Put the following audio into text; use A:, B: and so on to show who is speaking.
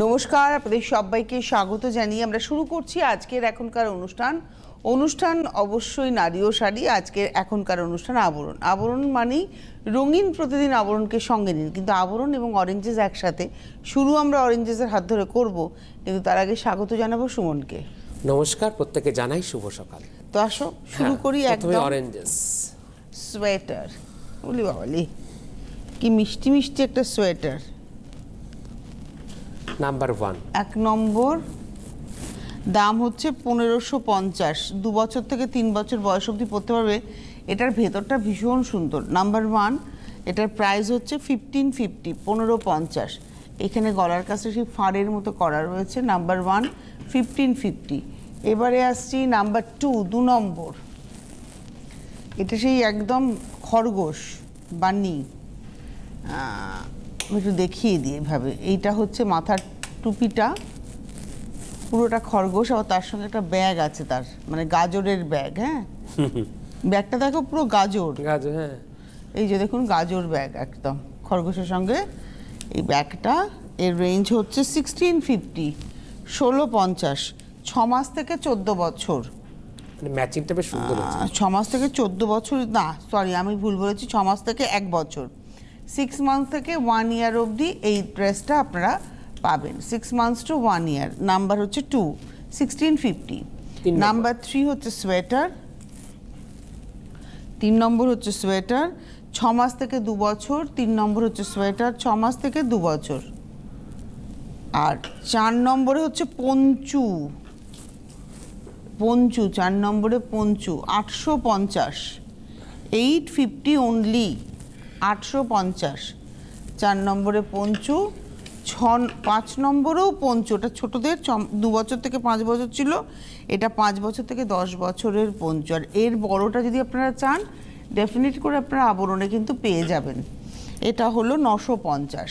A: নমস্কার, আপনাদের সবাইকে স্বাগত জানিয়ে আমরা শুরু করছি আজকের এখনকার অনুষ্ঠান অবশ্যই নারী ও শাড়ি। আজকের এখনকার অনুষ্ঠান আবরণ মানেই রঙিন প্রতিদিন আবরণকে সঙ্গে নিন, কিন্তু আবরণ এবং অরেঞ্জেস একসাথে। শুরু আমরা অরেঞ্জেসের হাত ধরে করব, কিন্তু তার আগে স্বাগত জানাবো সুমনকে।
B: নমস্কার, প্রত্যেকে জানাই শুভ সকাল।
A: তো আসো শুরু করি। একদম
B: অরেঞ্জেস
A: সোয়েটার, বলি বাবালি কি মিষ্টি মিষ্টি একটা সোয়েটার।
B: নাম্বার 1,
A: 1 নম্বর, দাম হচ্ছে 1550। 2 বছর থেকে 3 বছর বয়স অবধি পড়তে পারবে। এটার ভেতরটা ভীষণ সুন্দর। নাম্বার 1, এটার প্রাইস হচ্ছে 1550, 1550। এখানে গলার কাছে সেই ফাড়ের মতো করা রয়েছে। নাম্বার 1 1550। এবারে আসছি নাম্বার 2 নম্বর। এটা সেই একদম খরগোশ বানি, একটু দেখিয়ে দিই এভাবে। এইটা হচ্ছে মাথার টুপিটা পুরোটা খরগোশ, আর তার সঙ্গে একটা ব্যাগ আছে, তার মানে গাজরের ব্যাগ। হ্যাঁ, ব্যাগটা দেখো পুরো গাজর।
B: হ্যাঁ,
A: এই যে দেখুন গাজর ব্যাগ একদম খরগোশের সঙ্গে এই ব্যাগটা। এর রেঞ্জ হচ্ছে 1650, 1650। 6 মাস থেকে 14 বছর।
B: ম্যাচিংটা বেশ সুন্দর আছে।
A: 6 মাস থেকে 14 বছর না, সরি আমি ভুল বলেছি। 6 মাস থেকে 1 বছর, 6 মান্থ থেকে 1 ইয়ার অবধি এই ড্রেসটা আপনারা পাবেন। 6 মান্থস টু 1 ইয়ার। নাম্বার হচ্ছে 2, 1650। নাম্বার 3 হচ্ছে সোয়েটার। 3 নম্বর হচ্ছে সোয়েটার, 6 মাস থেকে 2 বছর। 3 নম্বর হচ্ছে সোয়েটার, 6 মাস থেকে 2 বছর। আর 4 নম্বরে হচ্ছে পঞ্চু। 4 নম্বরে পঞ্চু, 850, 850 অনলি, 850। 4 নম্বরে পঞ্চু। 5 নম্বরেও পঞ্চু, ওটা ছোটদের 2 বছর থেকে 5 বছর ছিল, এটা 5 বছর থেকে 10 বছরের পঞ্চু। আর এর বড়টা যদি আপনারা চান ডেফিনেট করে আপনারা আবরণে কিন্তু পেয়ে যাবেন। এটা হলো 950।